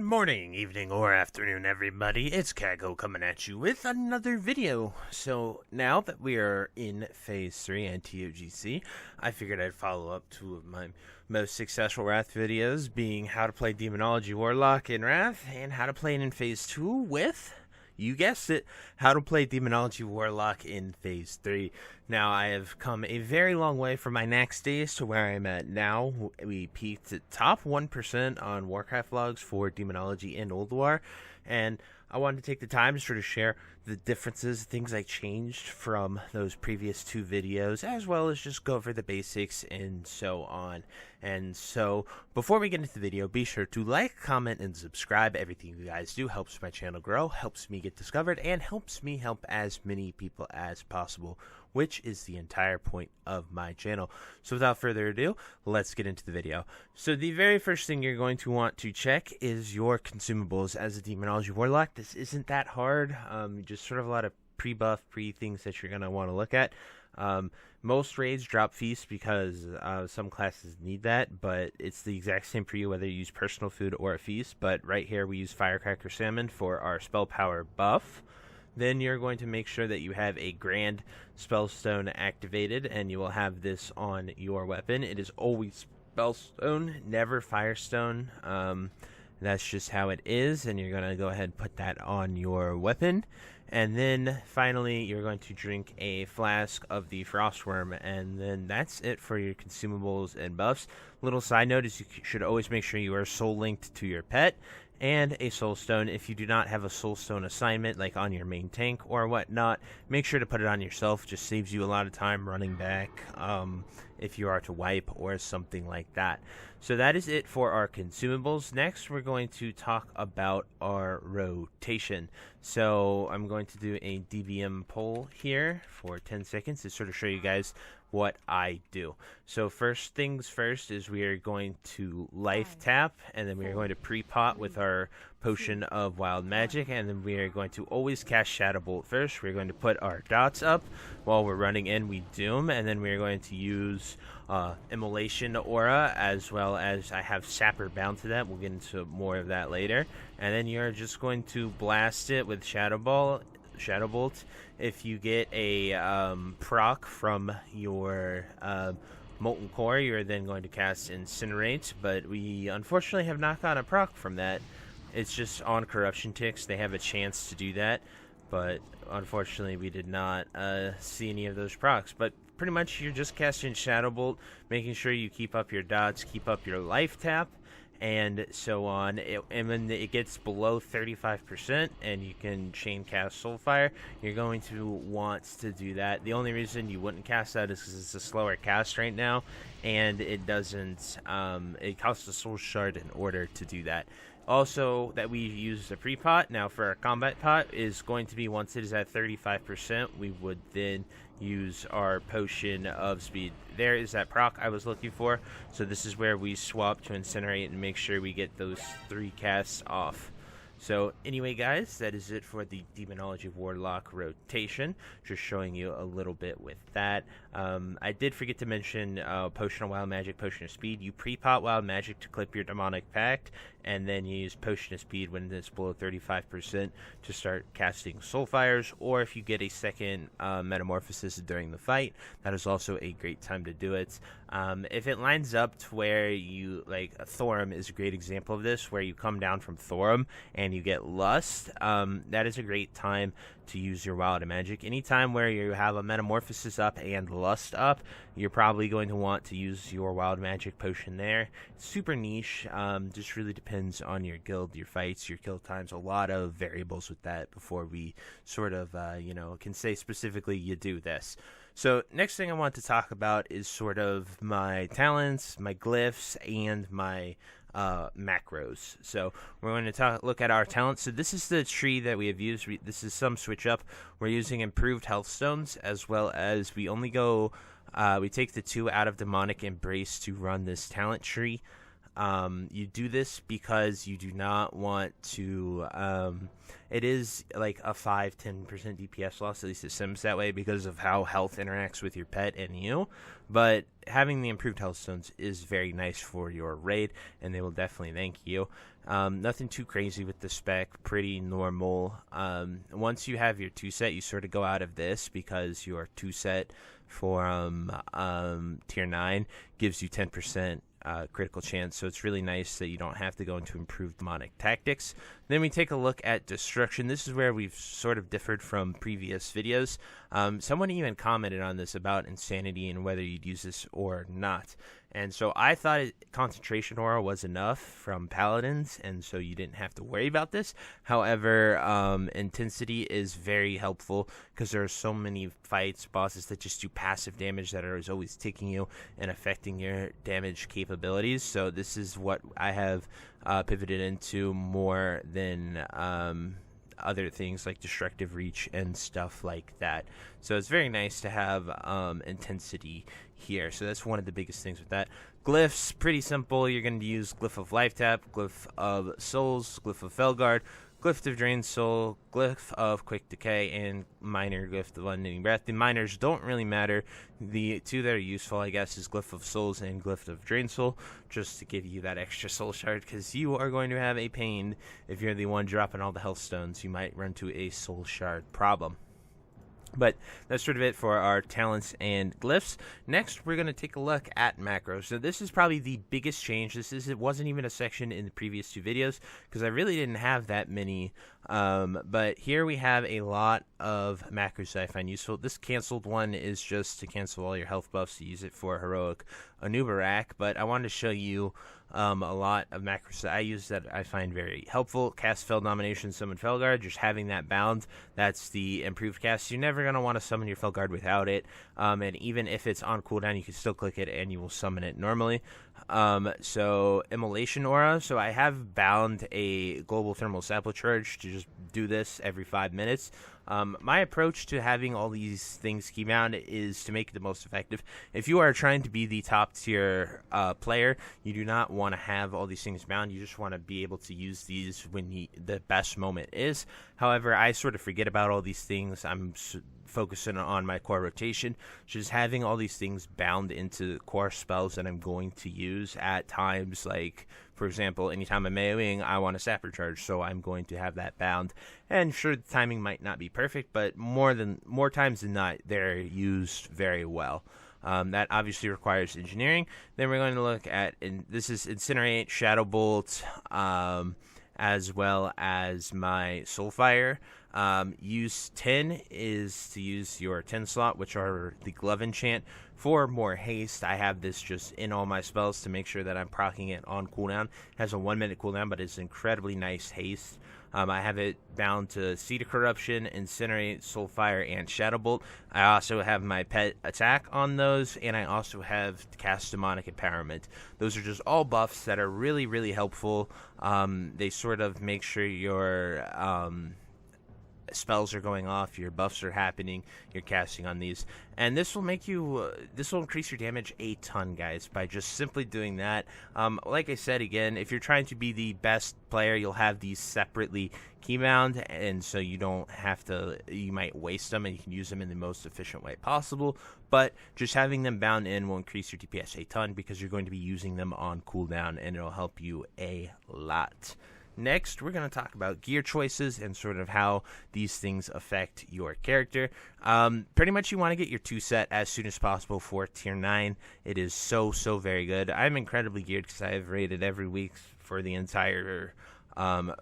morning, evening, or afternoon, everybody. It's Kaghoe coming at you with another video. So now that we are in Phase 3 and TOGC, I figured I'd follow up two of my most successful Wrath videos, being how to play Demonology Warlock in Wrath, and how to play it in Phase 2 with, you guessed it, how to play Demonology Warlock in Phase 3. Now, I have come a very long way from my next days to where I'm at now. We peaked at top 1% on Warcraft logs for Demonology and Old War, and I wanted to take the time to sort of share the differences, things I changed from those previous two videos, as well as just go over the basics and so on. And so, before we get into the video, be sure to like, comment, and subscribe. Everything you guys do helps my channel grow, helps me get discovered, and helps me help as many people as possible, which is the entire point of my channel. So without further ado, let's get into the video. So the very first thing you're going to want to check is your consumables as a Demonology Warlock. This isn't that hard, just sort of a lot of pre-buff, pre-things that you're going to want to look at. Most raids drop feast because some classes need that, but it's the exact same for you whether you use personal food or a feast. But right here we use Firecracker Salmon for our spell power buff. Then you're going to make sure that you have a Grand Spellstone activated, and you will have this on your weapon. It is always Spellstone, never Firestone. That's just how it is, and you're going to go ahead and put that on your weapon. And then finally, you're going to drink a flask of the Frostworm, and then that's it for your consumables and buffs. Little side note is you should always make sure you are soul linked to your pet and a soul stone. If you do not have a soul stone assignment, like on your main tank or whatnot, make sure to put it on yourself. Just saves you a lot of time running back if you are to wipe or something like that. So that is it for our consumables. Next, we're going to talk about our rotation. So I'm going to do a DBM poll here for 10 seconds to sort of show you guys what I do. So first things first is we are going to life tap, and then we are going to pre-pot with our potion of wild magic, and then we are going to always cast Shadow Bolt first. We're going to put our dots up while we're running in, we doom, and then we're going to use Immolation Aura, as well as I have Sapper bound to that. We'll get into more of that later. And then you're just going to blast it with Shadow Bolt. If you get a proc from your Molten Core, you're then going to cast Incinerate, but we unfortunately have not gotten a proc from that. It's just on Corruption Ticks. They have a chance to do that, but unfortunately we did not see any of those procs. But pretty much you're just casting Shadow Bolt, making sure you keep up your dots, keep up your life tap, and so on. And when it gets below 35% and you can chain cast Soulfire, you're going to want to do that. The only reason you wouldn't cast that is because it's a slower cast right now, and it doesn't it costs a soul shard in order to do that. Also, that we use the pre-pot. Now for our combat pot is going to be, once it is at 35%, we would then use our potion of speed. There is that proc I was looking for. So this is where we swap to Incinerate and make sure we get those 3 casts off. So anyway, guys, that is it for the Demonology Warlock rotation. Just showing you a little bit with that. I did forget to mention Potion of Wild Magic, Potion of Speed. You pre-pot Wild Magic to clip your Demonic Pact, and then you use Potion of Speed when it's below 35% to start casting Soulfires, or if you get a second Metamorphosis during the fight, that is also a great time to do it. If it lines up to where you, like, Thorum is a great example of this, where you come down from Thorum and you get Lust, that is a great time to use your Wild Magic. Anytime where you have a Metamorphosis up and Lust up, you're probably going to want to use your Wild Magic potion there. It's super niche, just really depends on your guild, your fights, your kill times, a lot of variables with that before we sort of, can say specifically you do this. So next thing I want to talk about is sort of my talents, my glyphs, and my macros. So we're going to look at our talents. So this is the tree that we have used. This is some switch up. We're using improved health stones, as well as we only go, we take the 2 out of Demonic Embrace to run this talent tree. You do this because you do not want to. It is like a 5-10% DPS loss, at least it seems that way because of how health interacts with your pet and you. But having the improved health stones is very nice for your raid, and they will definitely thank you. Nothing too crazy with the spec, pretty normal. Once you have your 2 set, you sort of go out of this because your 2 set for tier 9 gives you 10% critical chance, so it's really nice that you don't have to go into improved demonic tactics. Then we take a look at destruction. This is where we've sort of differed from previous videos. Someone even commented on this about insanity and whether you'd use this or not. And so I thought concentration aura was enough from paladins, and so you didn't have to worry about this. However, intensity is very helpful because there are so many fights, bosses that just do passive damage that are always ticking you and affecting your damage capabilities. So this is what I have pivoted into more than other things like destructive reach and stuff like that. So it's very nice to have intensity here. So that's one of the biggest things with that. Glyphs, pretty simple. You're going to use Glyph of Life Tap, Glyph of Souls, Glyph of Felguard, Glyph of Drained Soul, Glyph of Quick Decay, and Minor Glyph of Unending Breath. The minors don't really matter. The 2 that are useful, I guess, is Glyph of Souls and Glyph of Drained Soul, just to give you that extra soul shard, because you are going to have a pain if you're the one dropping all the health stones. You might run to a soul shard problem. But that's sort of it for our talents and glyphs. Next, we're going to take a look at macros. So this is probably the biggest change. It wasn't even a section in the previous 2 videos because I really didn't have that many. But here we have a lot of macros that I find useful. This canceled one is just to cancel all your health buffs to use it for heroic Anubarak. But I wanted to show you a lot of macros that I use that I find very helpful. Cast Fel Domination, Summon Felguard, just having that bound, that's the improved cast. You're never going to want to summon your Felguard without it, and even if it's on cooldown, you can still click it and you will summon it normally. So Immolation Aura, so I have bound a Global Thermal Sapling Charge to just do this every 5 minutes. My approach to having all these things key bound is to make it the most effective. If you are trying to be the top tier player, you do not want to have all these things bound. You just want to be able to use these when the best moment is. However, I sort of forget about all these things. I'm focusing on my core rotation. Just having all these things bound into core spells that I'm going to use at times, like, for example, anytime I'm AoEing, I want a Sapper Charge, so I'm going to have that bound. And sure, the timing might not be perfect, but more times than not, they're used very well. That obviously requires engineering. Then we're going to look at, and this is Incinerate, Shadow Bolt, as well as my Soulfire. Use 10 is to use your 10 slot, which are the Glove Enchant. For more haste, I have this just in all my spells to make sure that I'm proccing it on cooldown. It has a 1 minute cooldown, but it's incredibly nice haste. I have it bound to Seed of Corruption, Incinerate, Soulfire, and Shadow Bolt. I also have my pet attack on those, and I also have Cast Demonic Empowerment. Those are just all buffs that are really, really helpful. They sort of make sure your spells are going off, your buffs are happening, you're casting on these, and this will make you this will increase your damage a ton, guys, by just simply doing that. Like I said, again, if you're trying to be the best player, you'll have these separately keybound, and so you don't have to, you might waste them and you can use them in the most efficient way possible, but just having them bound in will increase your DPS a ton because you're going to be using them on cooldown, and it'll help you a lot. Next, we're going to talk about gear choices and sort of how these things affect your character. Pretty much you want to get your 2 set as soon as possible for tier 9. It is so very good. I'm incredibly geared because I have raided every week for the entire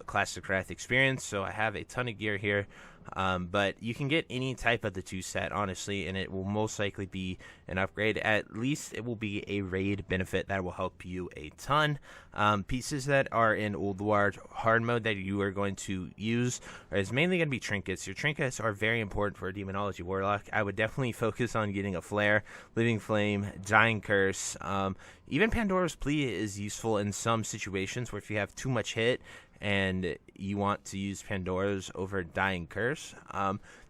Classic Wrath experience, so I have a ton of gear here. But you can get any type of the 2 set, honestly, and it will most likely be an upgrade. At least it will be a raid benefit that will help you a ton. Pieces that are in Old War hard mode that you are going to use is mainly going to be trinkets. Your trinkets are very important for a Demonology Warlock. I would definitely focus on getting a Flare, Living Flame, Dying Curse. Even Pandora's Plea is useful in some situations where if you have too much hit and you want to use Pandora's over Dying Curse,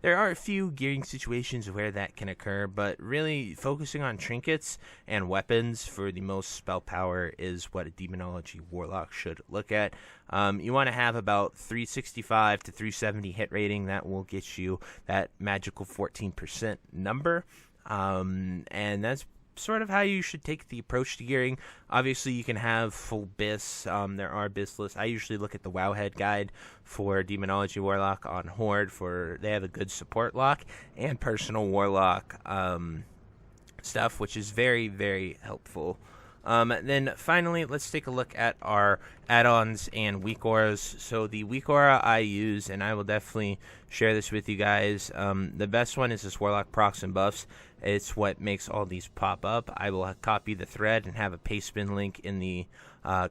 there are a few gearing situations where that can occur, but really focusing on trinkets and weapons for the most spell power is what a Demonology Warlock should look at. You want to have about 365 to 370 hit rating. That will get you that magical 14% number, and that's sort of how you should take the approach to gearing. Obviously, you can have full BIS. There are BIS lists. I usually look at the Wowhead guide for Demonology Warlock on Horde. They have a good support lock and personal Warlock stuff, which is very, very helpful. Then finally, let's take a look at our add-ons and weak auras. So the weak aura I use, and I will definitely share this with you guys, the best one is this Warlock procs and buffs. It's what makes all these pop up. I will copy the thread and have a paste bin link in the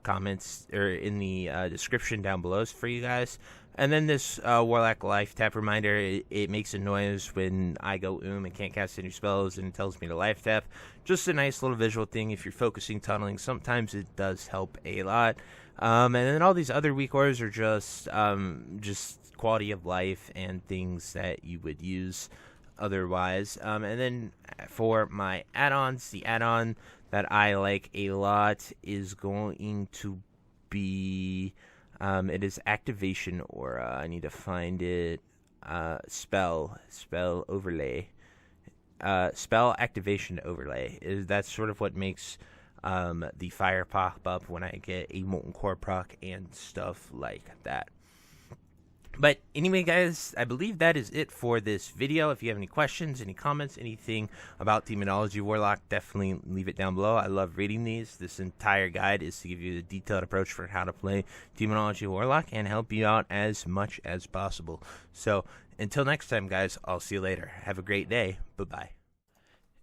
comments or in the description down below for you guys. And then this Warlock life tap reminder, it makes a noise when I go and can't cast any spells, and it tells me to life tap. Just a nice little visual thing if you're focusing tunneling. Sometimes it does help a lot. And then all these other weak auras are just quality of life and things that you would use otherwise. And then for my add-ons, the add-on that I like a lot is going to be... it is activation aura. I need to find it. Spell overlay. Spell activation overlay. That's sort of what makes the fire pop up when I get a molten core proc and stuff like that. But anyway, guys, I believe that is it for this video. If you have any questions, any comments, anything about Demonology Warlock, definitely leave it down below. I love reading these. This entire guide is to give you the detailed approach for how to play Demonology Warlock and help you out as much as possible. So until next time, guys, I'll see you later. Have a great day. Bye-bye.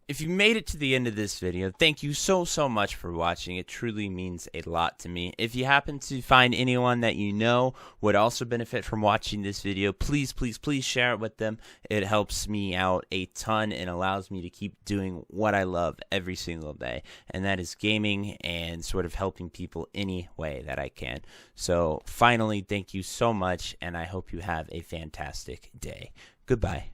If you made it to the end of this video, thank you so much for watching. It truly means a lot to me. If you happen to find anyone that you know would also benefit from watching this video, please share it with them. It helps me out a ton and allows me to keep doing what I love every single day, and that is gaming and sort of helping people any way that I can. So finally, thank you so much, and I hope you have a fantastic day. Goodbye.